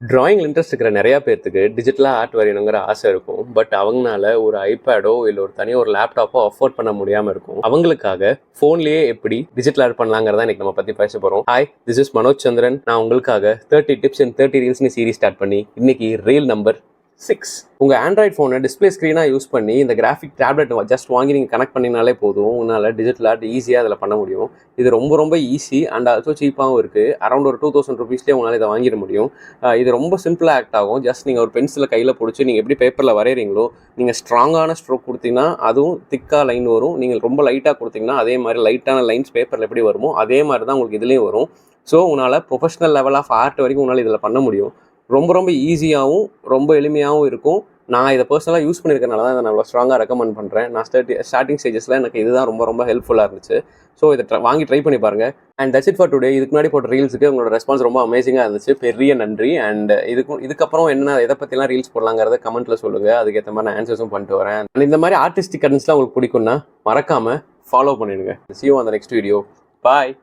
டிராயிங்கில் interest இருக்கிற நிறையா பேர்த்துக்கு டிஜிட்டலாக ஆர்ட் வரையணுங்கிற ஆசை இருக்கும். பட் அவங்களால ஒரு ஐபேடோ இல்லை ஒரு தனியாக ஒரு லேப்டாப்போ அஃபோர்ட் பண்ண முடியாமல் இருக்கும். அவங்களுக்காக ஃபோன்லேயே எப்படி டிஜிட்டல் ஆர்ட் பண்ணலாங்கிறத இன்னைக்கு நம்ம பற்றி பேச போகிறோம். ஹாய், திஸ் இஸ் மனோஜ் சந்திரன். நான் உங்களுக்காக 30 டிப்ஸ் இன் 30 ரீல்ஸ்னு சீரிஸ் ஸ்டார்ட் பண்ணி இன்னைக்கு ரீல் நம்பர் 6. உங்கள் ஆண்ட்ராய்ட் ஃபோனை டிஸ்பிளே ஸ்க்ரீனாக யூஸ் பண்ணி இந்த கிராஃபிக் டேப்லெட் ஜஸ்ட் வாங்கி நீங்கள் கனெக்ட் பண்ணினாலே போதும். உங்களால் டிஜிட்டல் ஆர்ட் ஈஸியாக அதில் பண்ண முடியும். இது ரொம்ப ரொம்ப ஈஸி அண்ட் ஆல்சோ சீப்பாகவும் இருக்குது. அரௌண்ட் ஒரு 2000 ருபீஸ்லேயே உங்களால் இதை வாங்கிட முடியும். இது ரொம்ப சிம்பிளாக ஆக்ட் ஆகும். ஜஸ்ட் நீங்கள் ஒரு பென்சிலை கையில் பிடிச்சி நீங்கள் எப்படி பேப்பரில் வரைகிறீங்களோ, நீங்கள் ஸ்ட்ராங்கான ஸ்ட்ரோக் கொடுத்தீங்கன்னா அதுவும் திக்காக லைன் வரும். நீங்கள் ரொம்ப லைட்டாக கொடுத்தீங்கன்னா அதே மாதிரி லைட்டான லைன்ஸ் பேப்பரில் எப்படி வருமோ அதே மாதிரி தான் உங்களுக்கு இதுலேயும் வரும். ஸோ உங்களால் ப்ரொஃபஷனல் லெவல் ஆஃப் ஆர்ட் வரைக்கும் உங்களால் இதில் பண்ண முடியும். ரொம்ப ரொம்ப ஈஸியாகவும் ரொம்ப எளிமையாகவும் இருக்கும். நான் இதை பர்சனலாக யூஸ் பண்ணியிருக்கனால தான் இதை நான் அவ்வளோ ஸ்ட்ராங்காக ரெக்கமெண்ட் பண்ணுறேன். நான் ஸ்டார்டிங் ஸ்டேஜஸில் எனக்கு இதுதான் ரொம்ப ரொம்ப ஹெல்ப்ஃபுல்லாக இருந்துச்சு. ஸோ இதை வாங்கி ட்ரை பண்ணி பாருங்கள். And that's it for today. இதுக்கு முன்னாடி போட்ட ரீல்ஸுக்கு உங்களோட ரெஸ்பான்ஸ் ரொம்ப அமேசிங்காக இருந்துச்சு. பெரிய நன்றி. அண்ட் இதுக்கப்புறம் என்ன எதை பற்றிலாம் ரீல்ஸ் போடலாங்கிறத கமெண்ட்டில் சொல்லுங்கள். அதுக்கேற்ற மாதிரி நான் ஆன்சர்ஸும் பண்ணிட்டு வரேன். அண்ட் இந்த மாதிரி ஆர்டிஸ்டிக் கண்டென்ட்ஸ்லாம் உங்களுக்கு பிடிக்கும்னா மறக்காமல் ஃபாலோ பண்ணிடுங்க. See you on the next video. Bye.